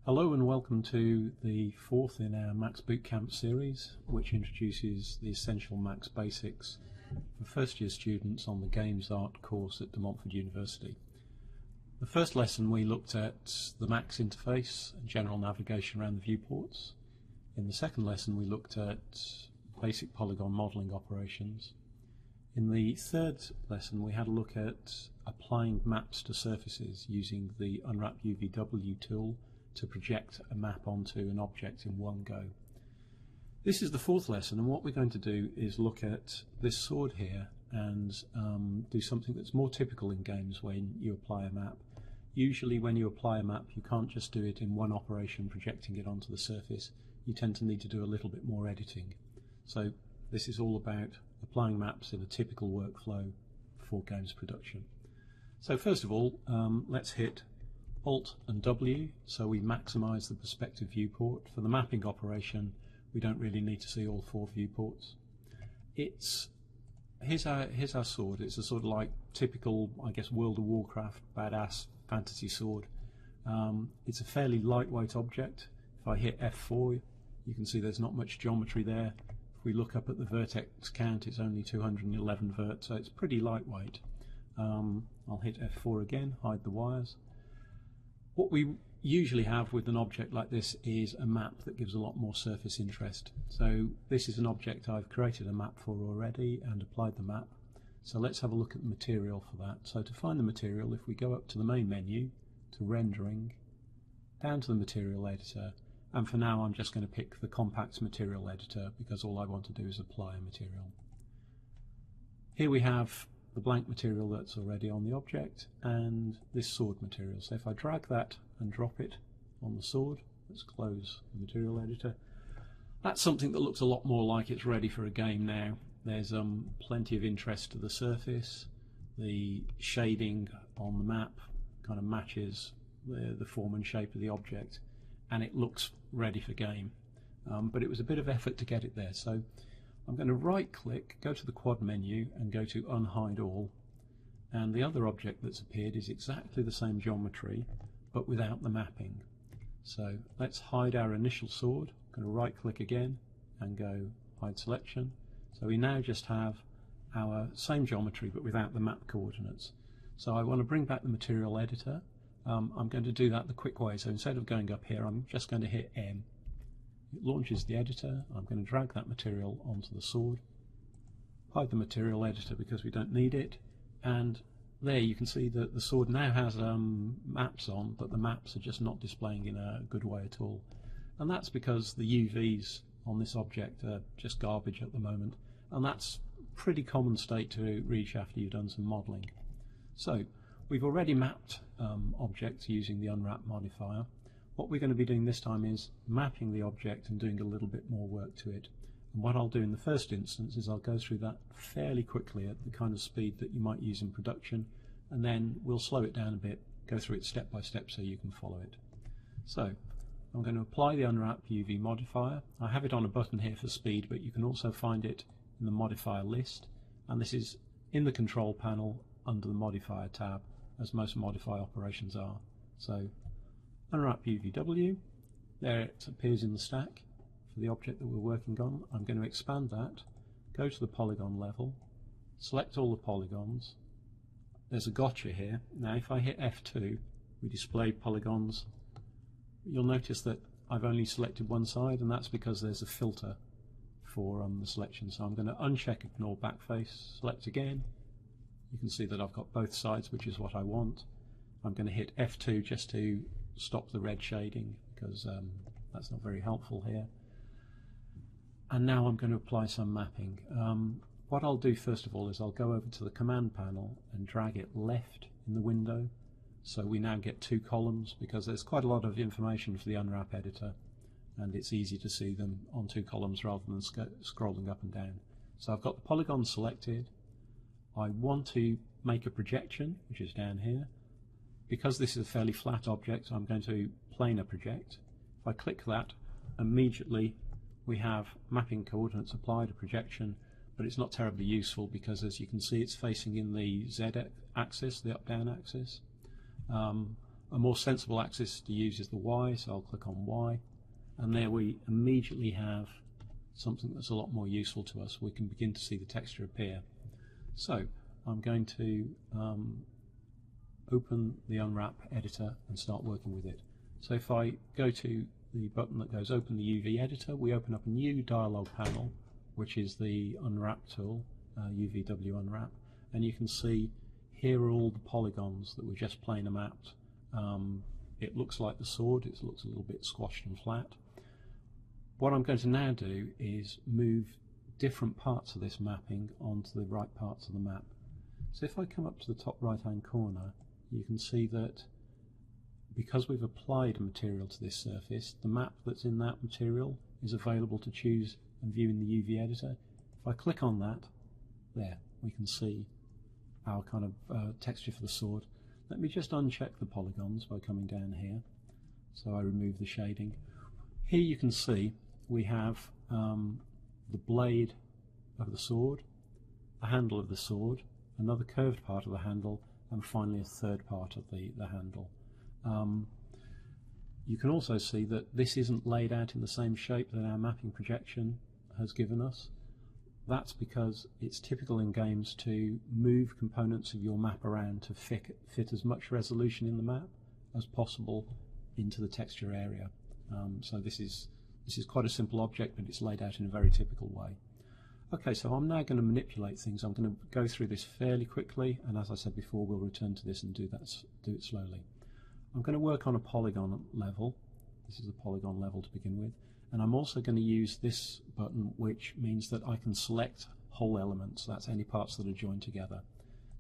Hello and welcome to the fourth in our Max Bootcamp series, which introduces the essential Max basics for first year students on the Games Art course at De Montfort University. The first lesson we looked at the Max interface and general navigation around the viewports. In the second lesson we looked at basic polygon modelling operations. In the third lesson we had a look at applying maps to surfaces using the Unwrap UVW tool to project a map onto an object in one go. This is the fourth lesson, and what we're going to do is look at this sword here and do something that's more typical in games when you apply a map. Usually when you apply a map you can't just do it in one operation projecting it onto the surface. You tend to need to do a little bit more editing. So this is all about applying maps in a typical workflow for games production. So first of all, let's hit Alt and W, so we maximize the perspective viewport. For the mapping operation we don't really need to see all four viewports. Here's our sword. It's a sort of like typical, I guess, World of Warcraft badass fantasy sword. It's a fairly lightweight object. If I hit F4 you can see there's not much geometry there. If we look up at the vertex count it's only 211 vert, so it's pretty lightweight. I'll hit F4 again, hide the wires. What we usually have with an object like this is a map that gives a lot more surface interest. So this is an object I've created a map for already and applied the map. So let's have a look at the material for that. So to find the material, if we go up to the main menu, to rendering, down to the material editor, and for now I'm just going to pick the compact material editor because all I want to do is apply a material. Here we have the blank material that's already on the object and this sword material. So if I drag that and drop it on the sword, let's close the material editor, that's something that looks a lot more like it's ready for a game now. There's plenty of interest to the surface, the shading on the map kind of matches the form and shape of the object, and it looks ready for game. But it was a bit of effort to get it there. So I'm going to right click, go to the quad menu and go to unhide all, and the other object that's appeared is exactly the same geometry but without the mapping. So let's hide our initial sword. I'm going to right click again and go hide selection. So we now just have our same geometry but without the map coordinates. So I want to bring back the material editor. I'm going to do that the quick way, so instead of going up here I'm just going to hit M. It launches the editor. I'm going to drag that material onto the sword, hide the material editor because we don't need it, and there you can see that the sword now has maps on, but the maps are just not displaying in a good way at all. And that's because the UVs on this object are just garbage at the moment, and that's a pretty common state to reach after you've done some modelling. So we've already mapped objects using the Unwrap modifier. What we're going to be doing this time is mapping the object and doing a little bit more work to it. And what I'll do in the first instance is I'll go through that fairly quickly at the kind of speed that you might use in production, and then we'll slow it down a bit, go through it step by step so you can follow it. So I'm going to apply the Unwrap UV modifier. I have it on a button here for speed, but you can also find it in the modifier list, and this is in the control panel under the modifier tab, as most modify operations are. So Unwrap UVW, there it appears in the stack for the object that we're working on. I'm going to expand that, go to the polygon level, select all the polygons. There's a gotcha here. Now if I hit F2 we display polygons. You'll notice that I've only selected one side, and that's because there's a filter for the selection. So I'm going to uncheck ignore backface, select again. You can see that I've got both sides, which is what I want. I'm going to hit F2 just to stop the red shading because that's not very helpful here. And now I'm going to apply some mapping. What I'll do first of all is I'll go over to the command panel and drag it left in the window, so we now get two columns because there's quite a lot of information for the Unwrap editor and it's easy to see them on two columns rather than scrolling up and down. So I've got the polygon selected. I want to make a projection, which is down here. Because this is a fairly flat object, I'm going to planar project. If I click that, immediately we have mapping coordinates applied, a projection, but it's not terribly useful because, as you can see, it's facing in the Z axis, the up-down axis. A more sensible axis to use is the Y, so I'll click on Y, and there we immediately have something that's a lot more useful to us. We can begin to see the texture appear. So I'm going to open the Unwrap editor and start working with it. So if I go to the button that goes open the UV editor, we open up a new dialog panel, which is the Unwrap tool, UVW Unwrap, and you can see here are all the polygons that were just planar mapped. It looks like the sword, it looks a little bit squashed and flat. What I'm going to now do is move different parts of this mapping onto the right parts of the map. So if I come up to the top right hand corner, you can see that because we've applied a material to this surface, the map that's in that material is available to choose and view in the UV editor. If I click on that, there, we can see our kind of texture for the sword. Let me just uncheck the polygons by coming down here. So I remove the shading. Here you can see we have the blade of the sword, the handle of the sword, another curved part of the handle, and finally a third part of the handle. You can also see that this isn't laid out in the same shape that our mapping projection has given us. That's because it's typical in games to move components of your map around to fit as much resolution in the map as possible into the texture area. So this is quite a simple object, but it's laid out in a very typical way. Okay, so I'm now going to manipulate things. I'm going to go through this fairly quickly, and as I said before, we'll return to this and do it slowly. I'm going to work on a polygon level. This is a polygon level to begin with, and I'm also going to use this button, which means that I can select whole elements. That's any parts that are joined together.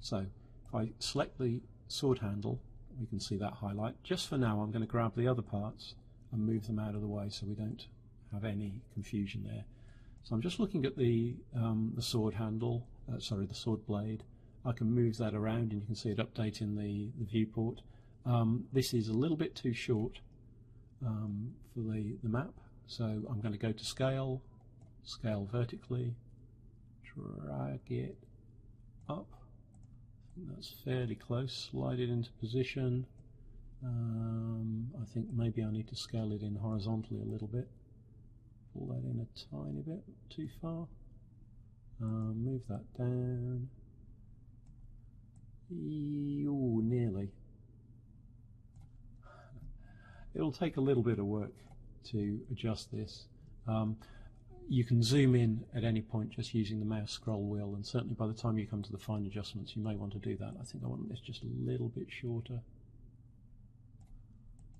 So if I select the sword handle, we can see that highlight. Just for now, I'm going to grab the other parts and move them out of the way so we don't have any confusion there. So I'm just looking at the sword handle, sorry, the sword blade. I can move that around and you can see it updating the viewport. This is a little bit too short for the map, so I'm going to go to scale, scale vertically, drag it up. I think that's fairly close, slide it into position. I think maybe I need to scale it in horizontally a little bit. Pull that in a tiny bit, too far. Move that down. Ooh, nearly. It'll take a little bit of work to adjust this. You can zoom in at any point just using the mouse scroll wheel, and certainly by the time you come to the fine adjustments you may want to do that. I think I want this just a little bit shorter.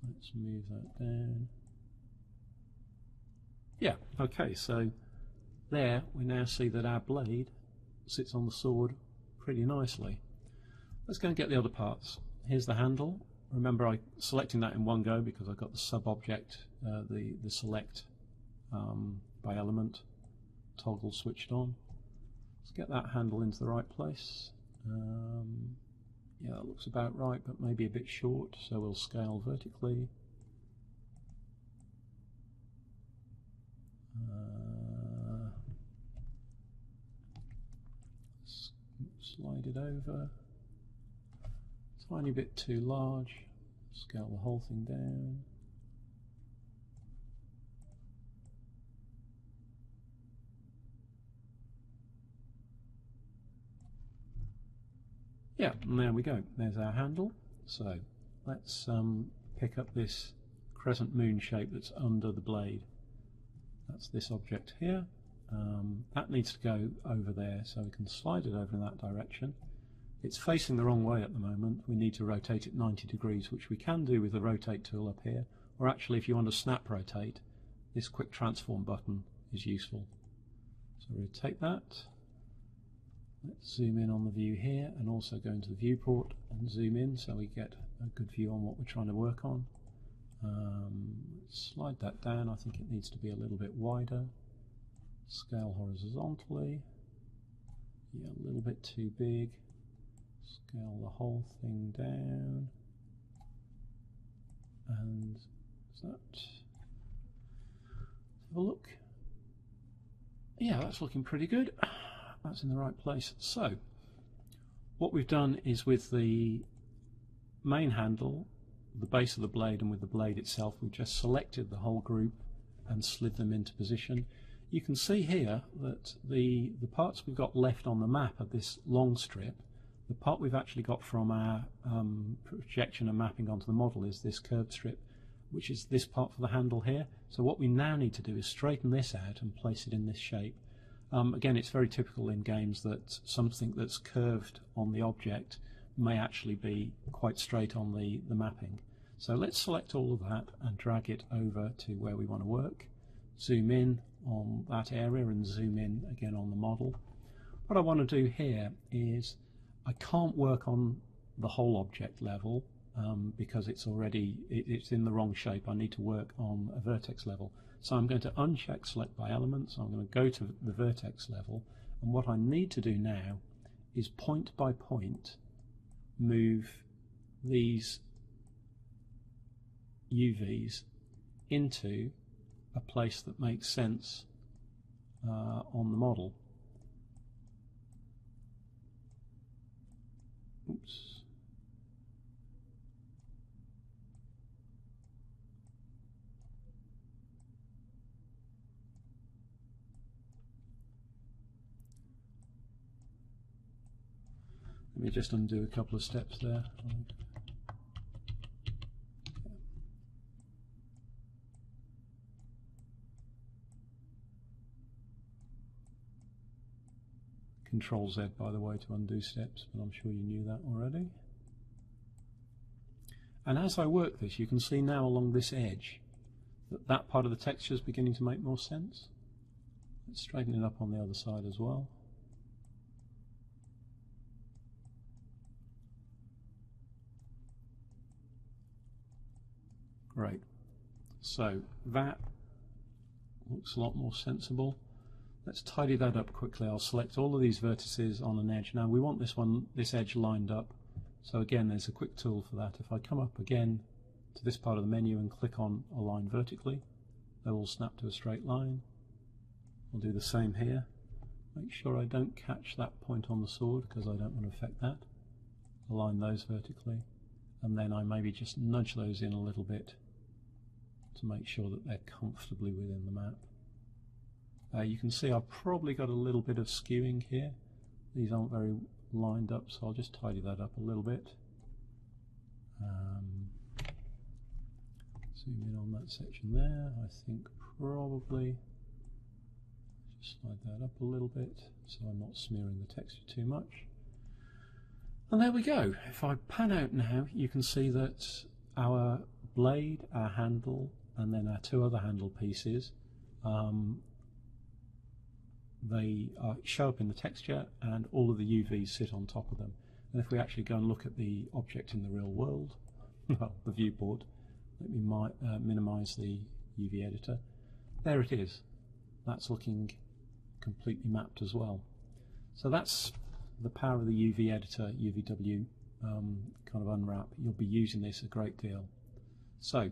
Let's move that down. Yeah, okay, so there we now see that our blade sits on the sword pretty nicely. Let's go and get the other parts. Here's the handle. Remember, I'm selecting that in one go because I've got the sub-object, the select by element toggle switched on. Let's get that handle into the right place. Yeah, that looks about right, but maybe a bit short, so we'll scale vertically. Slide it over. Tiny bit too large. Scale the whole thing down. Yeah, and there we go. There's our handle. So let's pick up this crescent moon shape that's under the blade. That's this object here. That needs to go over there, so we can slide it over in that direction. It's facing the wrong way at the moment. We need to rotate it 90 degrees, which we can do with the rotate tool up here, or actually if you want to snap rotate, this quick transform button is useful. So rotate that. Let's zoom in on the view here and also go into the viewport and zoom in so we get a good view on what we're trying to work on. Slide that down. I think it needs to be a little bit wider. Scale horizontally. Yeah, a little bit too big. Scale the whole thing down. And is that? Let's have a look. Yeah, that's looking pretty good. That's in the right place. So what we've done is with the main handle, the base of the blade and with the blade itself, we've just selected the whole group and slid them into position. You can see here that the parts we've got left on the map are this long strip. The part we've actually got from our projection and mapping onto the model is this curved strip, which is this part for the handle here. So what we now need to do is straighten this out and place it in this shape. Again, it's very typical in games that something that's curved on the object may actually be quite straight on the mapping. So let's select all of that and drag it over to where we want to work. Zoom in on that area and zoom in again on the model. What I want to do here is, I can't work on the whole object level because it's in the wrong shape. I need to work on a vertex level. So I'm going to uncheck select by elements. I'm going to go to the vertex level, and what I need to do now is point by point move these UVs into a place that makes sense on the model. Oops. Let me just undo a couple of steps there. Control Z, by the way, to undo steps, but I'm sure you knew that already. And as I work this, you can see now along this edge that that part of the texture is beginning to make more sense. Let's straighten it up on the other side as well. Great. So that looks a lot more sensible. Let's tidy that up quickly. I'll select all of these vertices on an edge. Now we want this edge lined up. So again, there's a quick tool for that. If I come up again to this part of the menu and click on Align Vertically, they will snap to a straight line. I'll do the same here. Make sure I don't catch that point on the sword because I don't want to affect that. Align those vertically, and then I maybe just nudge those in a little bit to make sure that they're comfortably within the map. You can see I've probably got a little bit of skewing here. These aren't very lined up, so I'll just tidy that up a little bit. Zoom in on that section there. I think probably just slide that up a little bit so I'm not smearing the texture too much. And there we go. If I pan out now, you can see that our blade, our handle, and then our two other handle pieces, they show up in the texture, and all of the UVs sit on top of them. And if we actually go and look at the object in the real world, well, the viewport, let me minimize the UV editor. There it is. That's looking completely mapped as well. So that's the power of the UV editor, UVW kind of unwrap. You'll be using this a great deal. So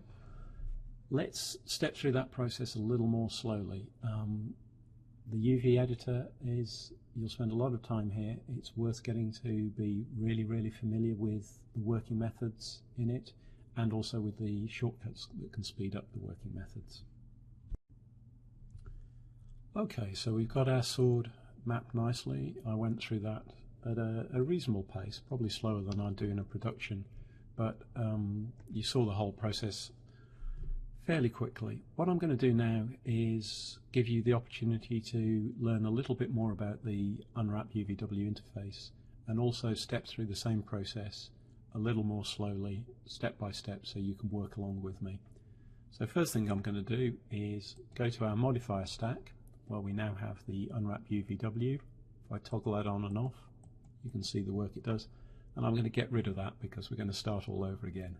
let's step through that process a little more slowly. The UV editor is, you'll spend a lot of time here. It's worth getting to be really, really familiar with the working methods in it, and also with the shortcuts that can speed up the working methods. Okay, so we've got our sword mapped nicely. I went through that at a reasonable pace, probably slower than I'd do in a production, but you saw the whole process fairly quickly. What I'm going to do now is give you the opportunity to learn a little bit more about the Unwrap UVW interface, and also step through the same process a little more slowly, step by step, so you can work along with me. So first thing I'm going to do is go to our modifier stack, where we now have the Unwrap UVW. If I toggle that on and off, you can see the work it does, and I'm going to get rid of that because we're going to start all over again.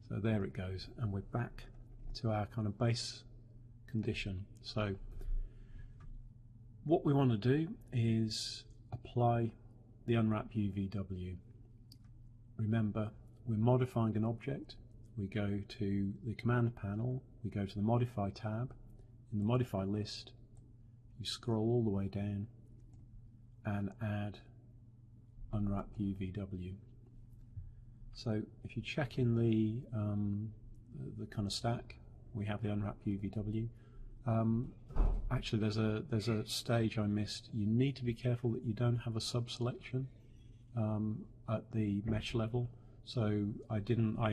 So there it goes, and we're back to our kind of base condition. So what we want to do is apply the Unwrap UVW. Remember, we're modifying an object. We go to the command panel, we go to the Modify tab. In the Modify list, you scroll all the way down and add Unwrap UVW. So if you check in the kind of stack, we have the Unwrap UVW. Actually, there's a stage I missed. You need to be careful that you don't have a sub-selection at the mesh level. So I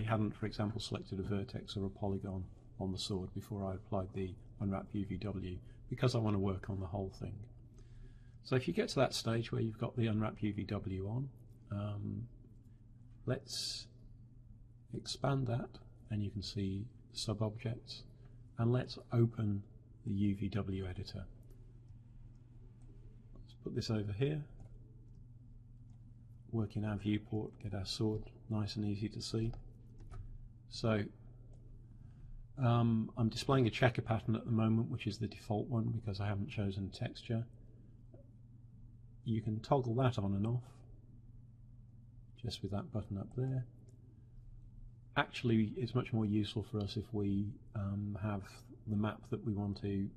hadn't, for example, selected a vertex or a polygon on the sword before I applied the Unwrap UVW, because I want to work on the whole thing. So if you get to that stage where you've got the Unwrap UVW on, let's expand that, and you can see sub-objects, and let's open the UVW editor. Let's put this over here, work in our viewport, get our sword nice and easy to see. So I'm displaying a checker pattern at the moment, which is the default one because I haven't chosen a texture. You can toggle that on and off just with that button up there. Actually, it's much more useful for us if we have the map that we want to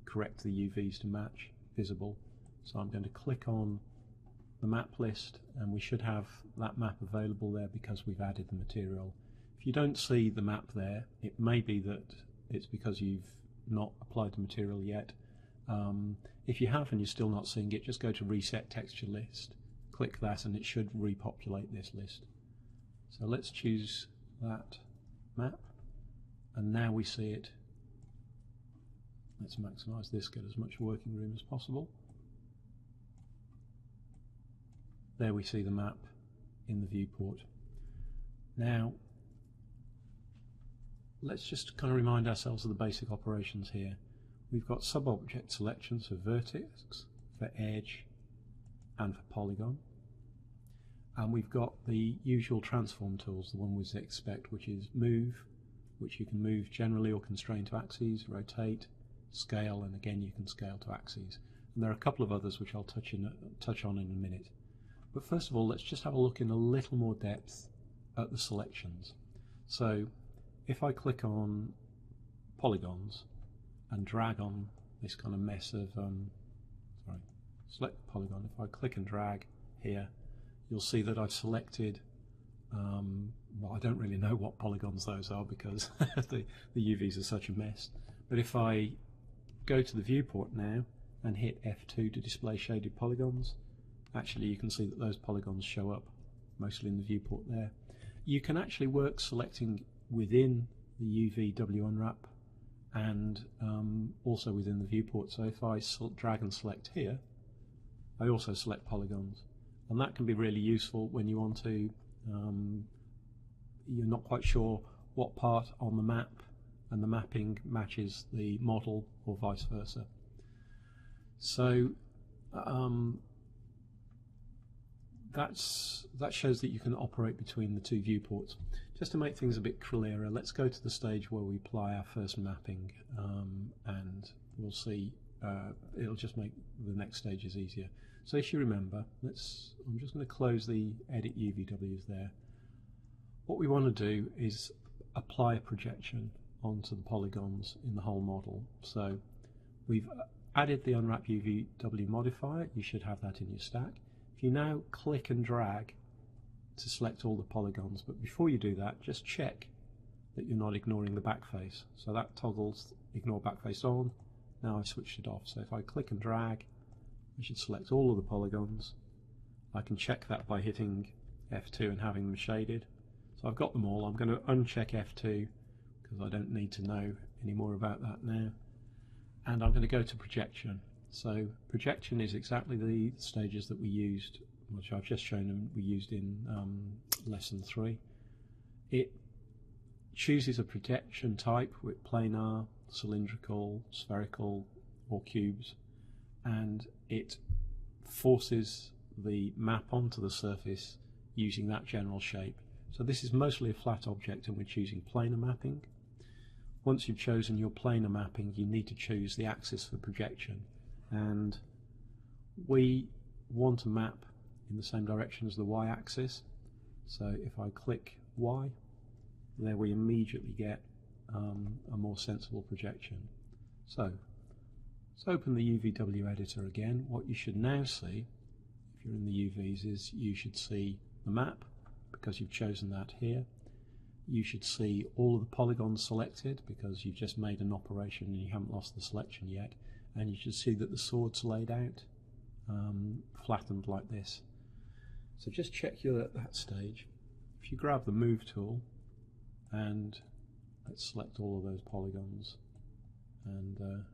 correct the UVs to match visible. So I'm going to click on the map list, and we should have that map available there because we've added the material. If you don't see the map there, it may be that it's because you've not applied the material yet. If you have and you're still not seeing it, just go to Reset Texture List, click that, and it should repopulate this list. So let's choose that map, and now we see it. Let's maximize this, get as much working room as possible. There we see the map in the viewport. Now let's just kind of remind ourselves of the basic operations here. We've got sub-object selections for vertex, for edge, and for polygon. And we've got the usual transform tools, the one we expect, which is move, which you can move generally or constrain to axes, rotate, scale, and again you can scale to axes. And there are a couple of others which I'll touch on in a minute. But first of all, let's just have a look in a little more depth at the selections. So if I click on polygons and drag on this kind of mess of, select the polygon, if I click and drag here, you'll see that I've selected, well, I don't really know what polygons those are because the UVs are such a mess. But if I go to the viewport now and hit F2 to display shaded polygons, actually you can see that those polygons show up mostly in the viewport there. You can actually work selecting within the UVW unwrap and also within the viewport. So if I drag and select here, I also select polygons, and that can be really useful when you want to, you're not quite sure what part on the map and the mapping matches the model or vice versa. So that shows that you can operate between the two viewports. Just to make things a bit clearer, let's go to the stage where we apply our first mapping, and we'll see, it'll just make the next stages easier. So if you remember, I'm just going to close the edit UVWs there. What we want to do is apply a projection onto the polygons in the whole model. So we've added the Unwrap UVW modifier, you should have that in your stack. If you now click and drag to select all the polygons, but before you do that, just check that you're not ignoring the backface. So that toggles ignore backface on. Now I've switched it off. So if I click and drag, I should select all of the polygons. I can check that by hitting F2 and having them shaded. So I've got them all. I'm going to uncheck F2 because I don't need to know any more about that now. And I'm going to go to projection. So projection is exactly the stages that we used, which I've just shown them we used in lesson 3. It chooses a projection type with planar, cylindrical, spherical, or cubes, and it forces the map onto the surface using that general shape. So this is mostly a flat object and we're choosing planar mapping. Once you've chosen your planar mapping, you need to choose the axis for projection, and we want to map in the same direction as the y-axis. So if I click Y, there we immediately get a more sensible projection. So let's open the UVW editor again. What you should now see, if you're in the UVs, is you should see the map because you've chosen that here. You should see all of the polygons selected because you've just made an operation and you haven't lost the selection yet. And you should see that the sword's laid out, flattened like this. So just check you're at that stage. If you grab the Move tool and let's select all of those polygons, and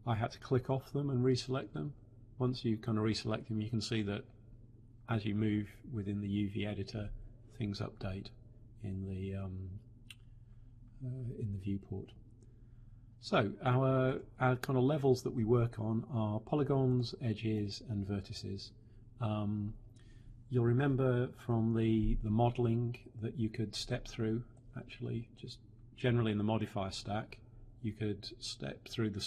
I had to click off them and reselect them. Once you kind of reselect them, you can see that as you move within the UV editor, things update in the viewport. So our kind of levels that we work on are polygons, edges, and vertices. You'll remember from the modeling that you could step through, actually, just generally in the modifier stack, you could step through the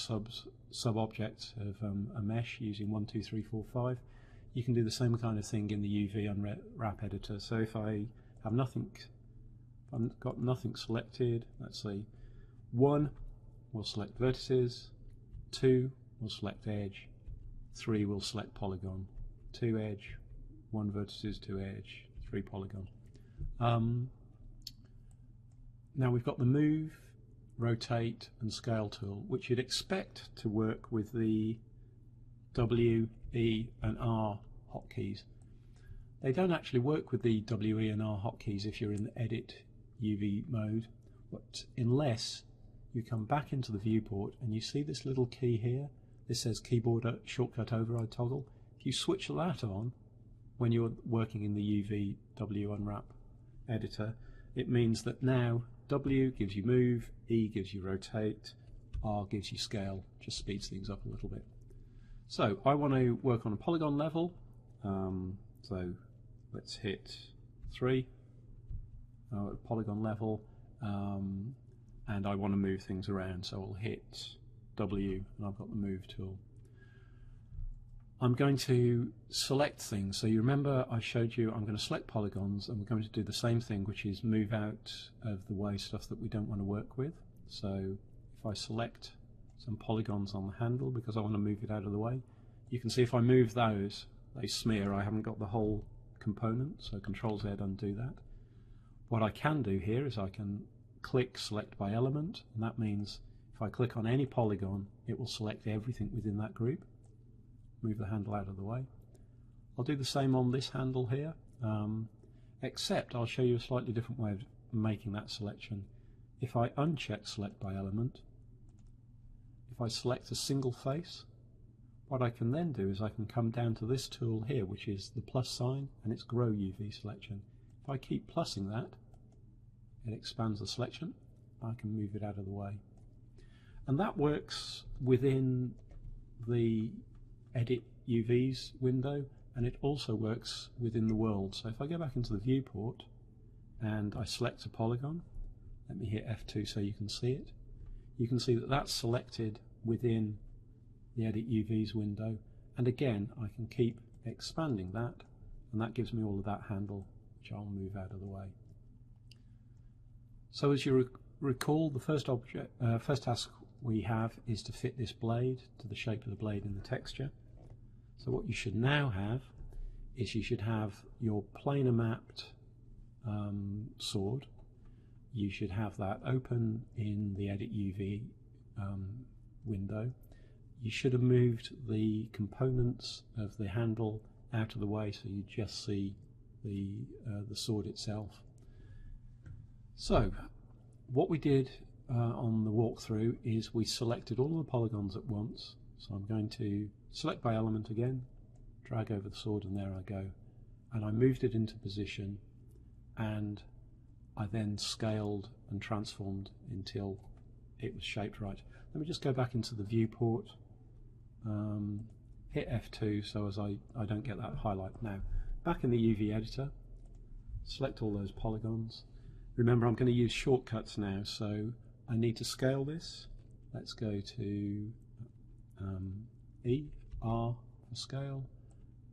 sub-objects of a mesh using 1, 2, 3, 4, 5. You can do the same kind of thing in the UV Unwrap editor. So if I have nothing, I've got nothing selected, let's see, 1 will select vertices, 2 will select edge, 3 will select polygon, 2 edge, 1 vertices, 2 edge, 3 polygon. Now we've got the Move, Rotate and Scale tool, which you'd expect to work with the W, E and R hotkeys. They don't actually work with the W, E and R hotkeys if you're in the Edit UV mode, but unless you come back into the viewport and you see this little key here, this says Keyboard Shortcut Override Toggle. If you switch that on when you're working in the UV W Unwrap editor, it means that now W gives you Move, E gives you Rotate, R gives you Scale, just speeds things up a little bit. So I want to work on a polygon level, so let's hit 3, polygon level, and I want to move things around, so I'll hit W and I've got the Move tool. I'm going to select things. So you remember I showed you I'm going to select polygons, and we're going to do the same thing, which is move out of the way stuff that we don't want to work with. So if I select some polygons on the handle because I want to move it out of the way, you can see if I move those, they smear. I haven't got the whole component, so Control Z undo that. What I can do here is I can click Select by Element, and that means if I click on any polygon, it will select everything within that group. Move the handle out of the way. I'll do the same on this handle here, except I'll show you a slightly different way of making that selection. If I uncheck Select by Element, if I select a single face, what I can then do is I can come down to this tool here, which is the plus sign, and it's Grow UV Selection. If I keep plussing that, it expands the selection. I can move it out of the way. And that works within the Edit UVs window, and it also works within the world. So if I go back into the viewport and I select a polygon, let me hit F2 so you can see it. You can see that that's selected within the Edit UVs window, and again I can keep expanding that, and that gives me all of that handle, which I'll move out of the way. So as you recall, the first task we have is to fit this blade to the shape of the blade in the texture. So what you should now have is you should have your planar mapped sword. You should have that open in the Edit UV window. You should have moved the components of the handle out of the way so you just see the sword itself. So what we did on the walkthrough is we selected all of the polygons at once. So I'm going to select by element again, drag over the sword, and there I go. And I moved it into position, and I then scaled and transformed until it was shaped right. Let me just go back into the viewport, hit F2 so as I don't get that highlight. Now, back in the UV editor, select all those polygons. Remember, I'm going to use shortcuts now, so I need to scale this. Let's go to E, R for scale.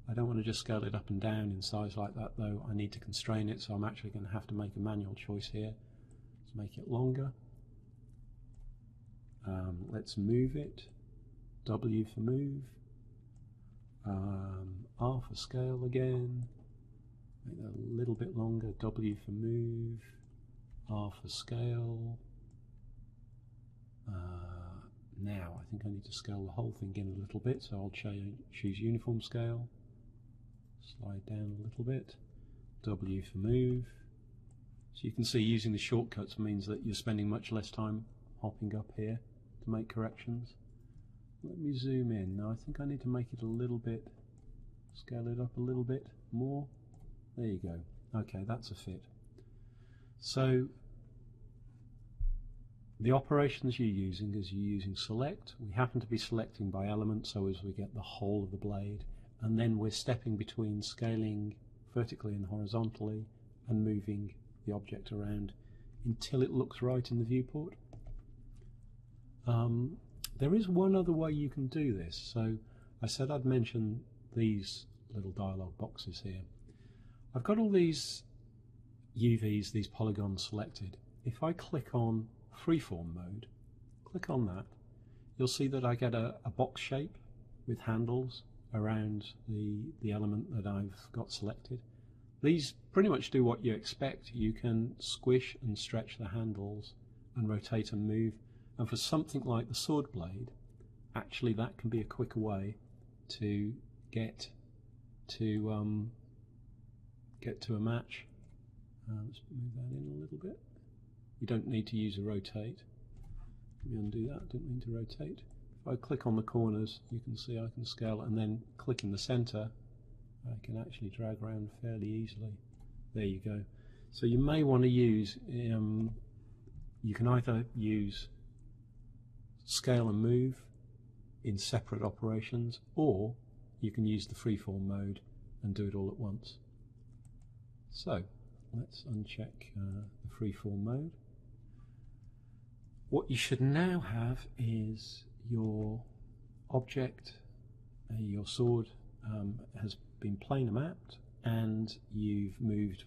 I don't want to just scale it up and down in size like that though. I need to constrain it, so I'm actually going to have to make a manual choice here to make it longer. Let's move it. W for move. R for scale again. Make that a little bit longer. W for move. R for scale. Now I think I need to scale the whole thing in a little bit, so I'll choose uniform scale. Slide down a little bit. W for move. So you can see using the shortcuts means that you're spending much less time hopping up here to make corrections. Let me zoom in. Now I think I need to make it a little bit, scale it up a little bit more. There you go. Okay, that's a fit. So the operations you're using is you're using select. We happen to be selecting by element so as we get the whole of the blade, and then we're stepping between scaling vertically and horizontally and moving the object around until it looks right in the viewport. There is one other way you can do this. So I said I'd mention these little dialog boxes here. I've got all these UVs, these polygons selected. If I click on freeform mode, click on that, you'll see that I get a box shape with handles around the element that I've got selected. These pretty much do what you expect. You can squish and stretch the handles and rotate and move, and for something like the sword blade, actually that can be a quicker way to get to a match. Let's move that in a little bit. You don't need to use a rotate. Let me undo that, didn't mean to rotate. If I click on the corners, you can see I can scale, and then click in the center, I can actually drag around fairly easily. There you go. So you may want to use, you can either use scale and move in separate operations, or you can use the freeform mode and do it all at once. So let's uncheck the freeform mode. What you should now have is your object, your sword has been planar mapped, and you've moved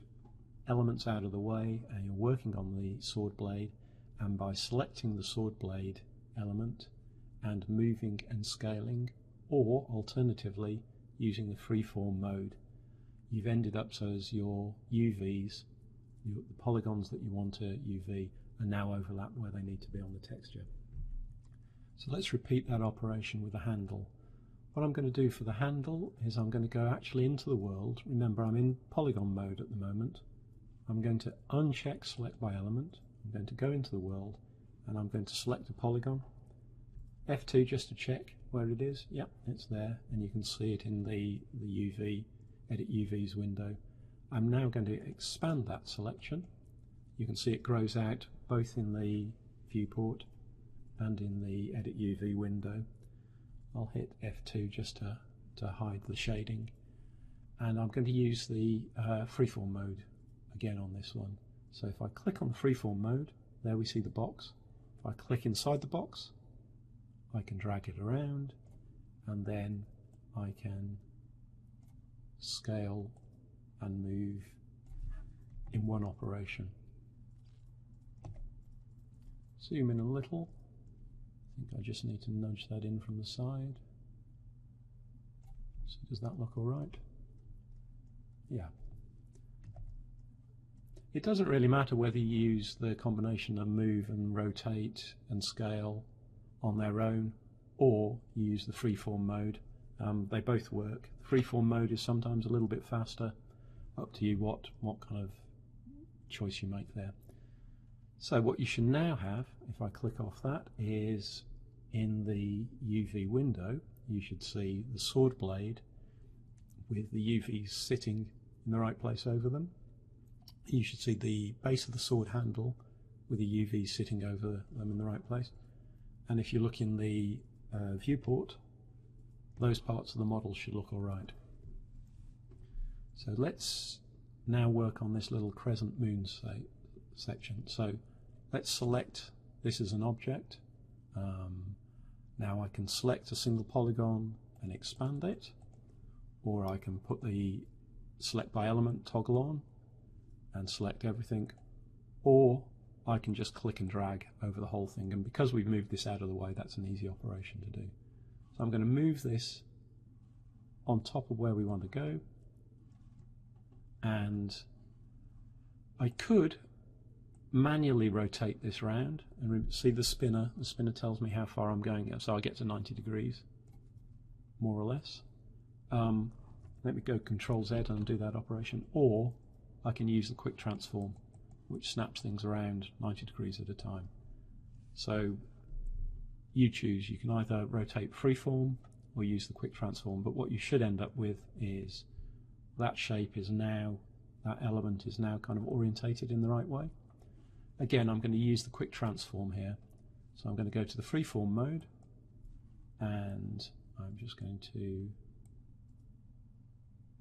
elements out of the way, and you're working on the sword blade, and by selecting the sword blade element and moving and scaling, or alternatively using the freeform mode, you've ended up so as your UVs, the polygons that you want to UV, are now overlapped where they need to be on the texture. So let's repeat that operation with a handle. What I'm going to do for the handle is I'm going to go actually into the world. Remember, I'm in polygon mode at the moment. I'm going to uncheck select by element. I'm going to go into the world, and I'm going to select a polygon. F2 just to check where it is. Yep, it's there, and you can see it in the UV, Edit UVs window. I'm now going to expand that selection. You can see it grows out both in the viewport and in the Edit UV window. I'll hit F2 just to hide the shading, and I'm going to use the freeform mode again on this one. So if I click on the freeform mode, there we see the box. If I click inside the box, I can drag it around, and then I can scale and move in one operation. Zoom in a little. I think I just need to nudge that in from the side. So does that look all right? Yeah. It doesn't really matter whether you use the combination of move and rotate and scale on their own, or you use the freeform mode. They both work. The freeform mode is sometimes a little bit faster. Up to you what kind of choice you make there. So what you should now have, if I click off that, is in the UV window you should see the sword blade with the UVs sitting in the right place over them. You should see the base of the sword handle with the UVs sitting over them in the right place. And if you look in the viewport, those parts of the model should look all right. So let's now work on this little crescent moon section. So let's select this as an object. Now I can select a single polygon and expand it, or I can put the select by element toggle on and select everything, or I can just click and drag over the whole thing, and because we've moved this out of the way, that's an easy operation to do. So I'm going to move this on top of where we want to go, and I could manually rotate this round and see the spinner. The spinner tells me how far I'm going, so I get to 90 degrees, more or less. Let me go Control Z and do that operation, or I can use the quick transform, which snaps things around 90 degrees at a time. So you choose. You can either rotate freeform or use the quick transform, but what you should end up with is that shape is now, that element is now kind of orientated in the right way. Again, I'm going to use the quick transform here. So I'm going to go to the freeform mode, and I'm just going to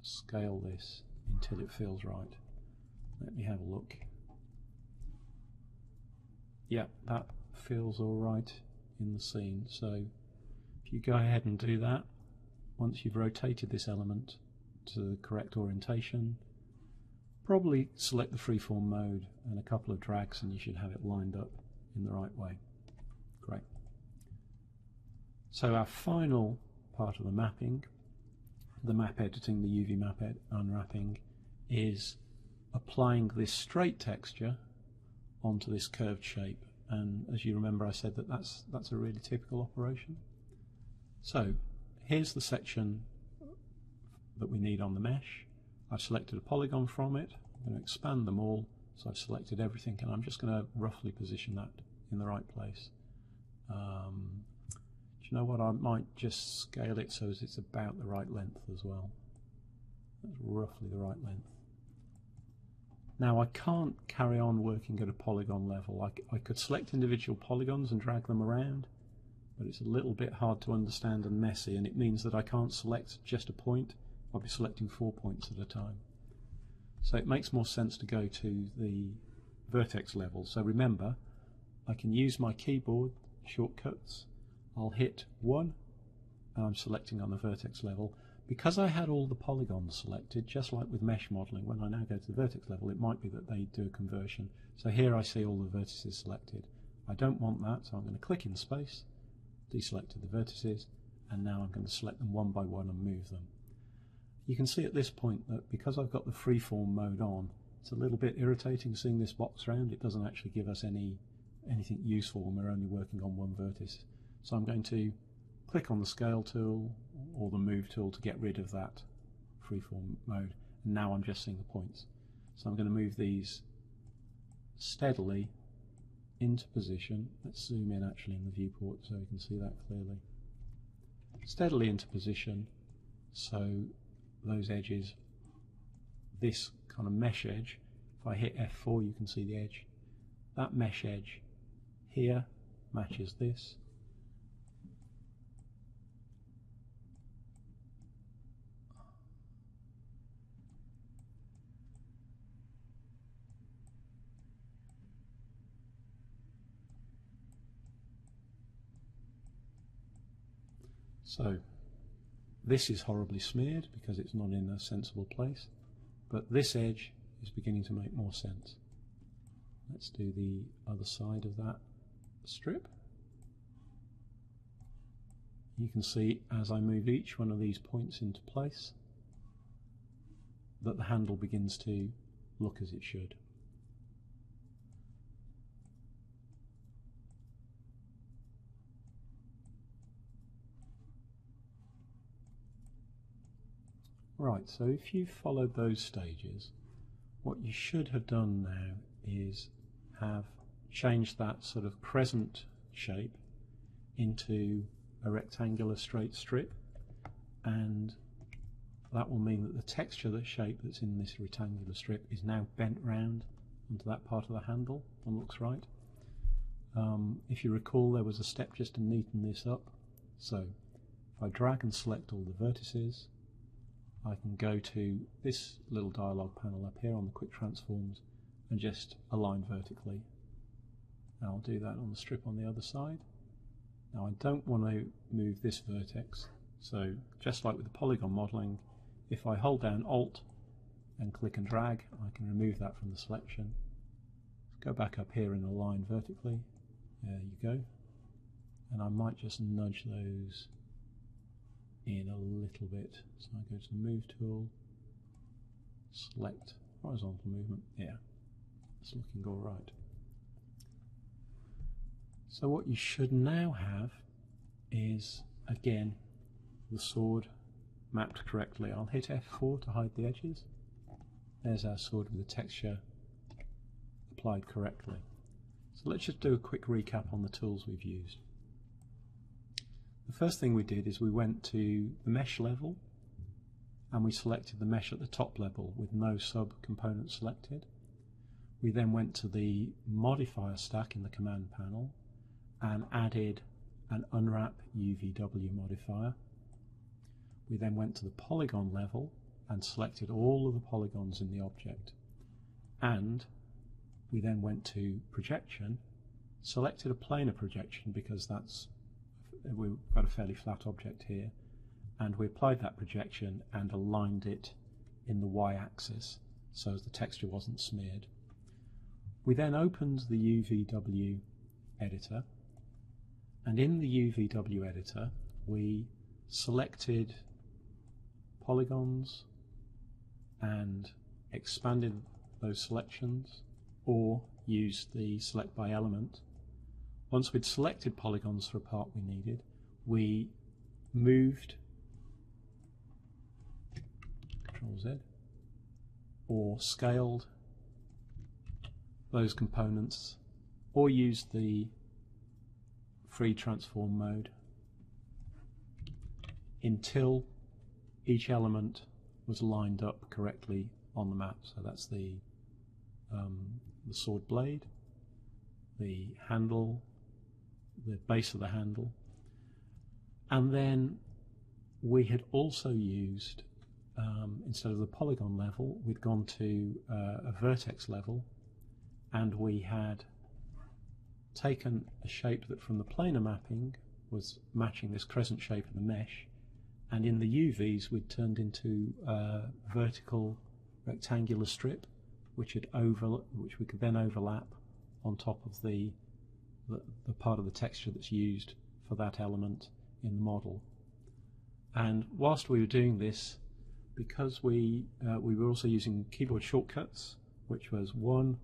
scale this until it feels right. Let me have a look. Yeah, that feels all right in the scene. So if you go ahead and do that, once you've rotated this element to the correct orientation, probably select the freeform mode and a couple of drags and you should have it lined up in the right way. Great. So our final part of the mapping, the map editing, the UV map unwrapping, is applying this straight texture onto this curved shape. And as you remember, I said that that's a really typical operation. So here's the section that we need on the mesh. I've selected a polygon from it. I'm going to expand them all, so I've selected everything, and I'm just going to roughly position that in the right place. Do you know what? I might just scale it so it's about the right length as well. That's roughly the right length. Now I can't carry on working at a polygon level. I could select individual polygons and drag them around, but it's a little bit hard to understand and messy, and it means that I can't select just a point. I'll be selecting 4 points at a time. So it makes more sense to go to the vertex level. So remember, I can use my keyboard shortcuts. I'll hit 1 and I'm selecting on the vertex level. Because I had all the polygons selected, just like with mesh modeling, when I now go to the vertex level, it might be that they do a conversion. So here I see all the vertices selected. I don't want that, so I'm going to click in space, deselect the vertices, and now I'm going to select them one by one and move them. You can see at this point that because I've got the freeform mode on, it's a little bit irritating seeing this box round. It doesn't actually give us anything useful when we're only working on one vertex. So I'm going to click on the scale tool or the move tool to get rid of that freeform mode, and now I'm just seeing the points. So I'm going to move these steadily into position. Let's zoom in actually in the viewport so you can see that clearly. Steadily into position, so those edges, this kind of mesh edge, if I hit F4 you can see the edge. That mesh edge here matches this. So this is horribly smeared because it's not in a sensible place, but this edge is beginning to make more sense. Let's do the other side of that strip. You can see as I move each one of these points into place that the handle begins to look as it should. Right, so if you followed those stages, what you should have done now is have changed that sort of crescent shape into a rectangular straight strip, and that will mean that the texture, the shape that's in this rectangular strip is now bent round onto that part of the handle and looks right. If you recall, there was a step just to neaten this up. So if I drag and select all the vertices, I can go to this little dialog panel up here on the quick transforms and just align vertically. Now I'll do that on the strip on the other side. Now I don't want to move this vertex, so just like with the polygon modeling, if I hold down Alt and click and drag, I can remove that from the selection. Go back up here and align vertically. There you go. And I might just nudge those in a little bit. So I go to the Move tool, select horizontal movement. Yeah, it's looking all right. So what you should now have is, again, the sword mapped correctly. I'll hit F4 to hide the edges. There's our sword with the texture applied correctly. So let's just do a quick recap on the tools we've used. The first thing we did is we went to the mesh level and we selected the mesh at the top level with no sub-component selected. We then went to the modifier stack in the command panel and added an Unwrap UVW modifier. We then went to the polygon level and selected all of the polygons in the object. And we then went to projection, selected a planar projection because we've got a fairly flat object here, and we applied that projection and aligned it in the y-axis so as the texture wasn't smeared. We then opened the UVW editor, and in the UVW editor we selected polygons and expanded those selections, or used the select by element. Once we'd selected polygons for a part we needed, we moved Ctrl-Z or scaled those components, or used the free transform mode until each element was lined up correctly on the map. So that's the sword blade, the handle, the base of the handle, and then we had also used, instead of the polygon level, we'd gone to a vertex level, and we had taken a shape that from the planar mapping was matching this crescent shape of the mesh, and in the UVs we'd turned into a vertical rectangular strip which we could then overlap on top of the part of the texture that's used for that element in the model. And whilst we were doing this, because we were also using keyboard shortcuts, which was 1,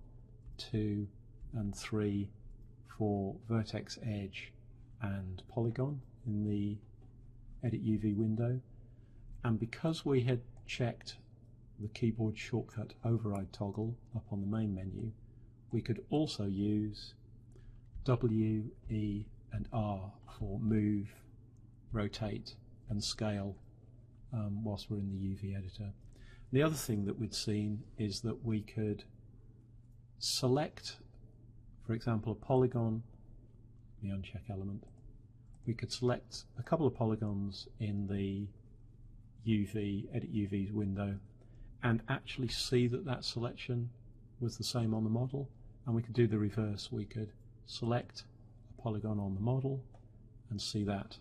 2 and 3 for vertex, edge and polygon in the Edit UV window, and because we had checked the keyboard shortcut override toggle up on the main menu, we could also use W, E and R for move, rotate and scale whilst we're in the UV editor. The other thing that we'd seen is that we could select, for example, a polygon, the uncheck element. We could select a couple of polygons in the UV, Edit UV's window, and actually see that that selection was the same on the model, and we could do the reverse. We could select a polygon on the model and see that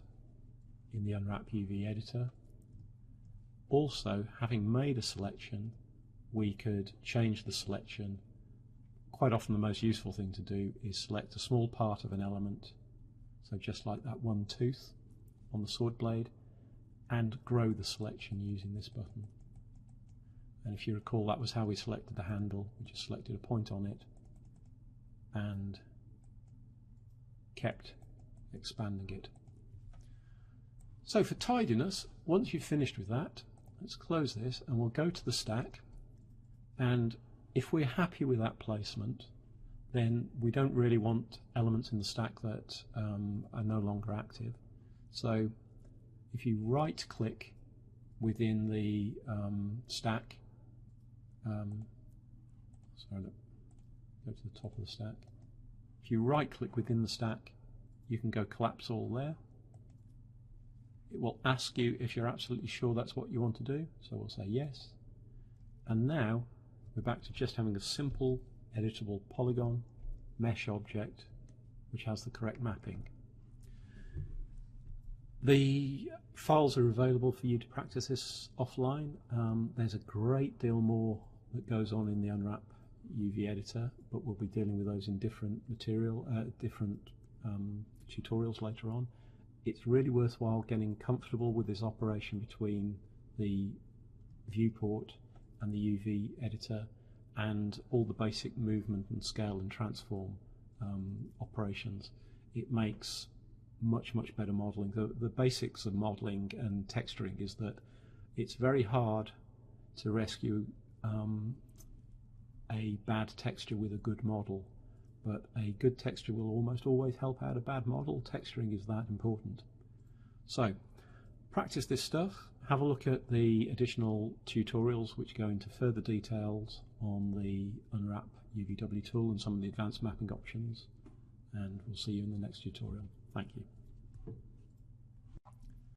in the Unwrap UV editor. Also, having made a selection, we could change the selection. Quite often the most useful thing to do is select a small part of an element, so just like that one tooth on the sword blade, and grow the selection using this button. And if you recall, that was how we selected the handle. We just selected a point on it and kept expanding it. So for tidiness, once you've finished with that, let's close this and we'll go to the stack, and if we're happy with that placement, then we don't really want elements in the stack that are no longer active. So if you right click within the stack, go to the top of the stack. If you right click within the stack, you can go collapse all there. It will ask you if you're absolutely sure that's what you want to do, so we'll say yes. And now we're back to just having a simple editable polygon mesh object which has the correct mapping. The files are available for you to practice this offline. There's a great deal more that goes on in the Unwrap UV editor, but we'll be dealing with those in different tutorials later on. It's really worthwhile getting comfortable with this operation between the viewport and the UV editor and all the basic movement and scale and transform operations. It makes much better modeling. The basics of modeling and texturing is that it's very hard to rescue a bad texture with a good model, but a good texture will almost always help out a bad model. Texturing is that important. So practice this stuff, have a look at the additional tutorials which go into further details on the Unwrap UVW tool and some of the advanced mapping options, and we'll see you in the next tutorial. Thank you.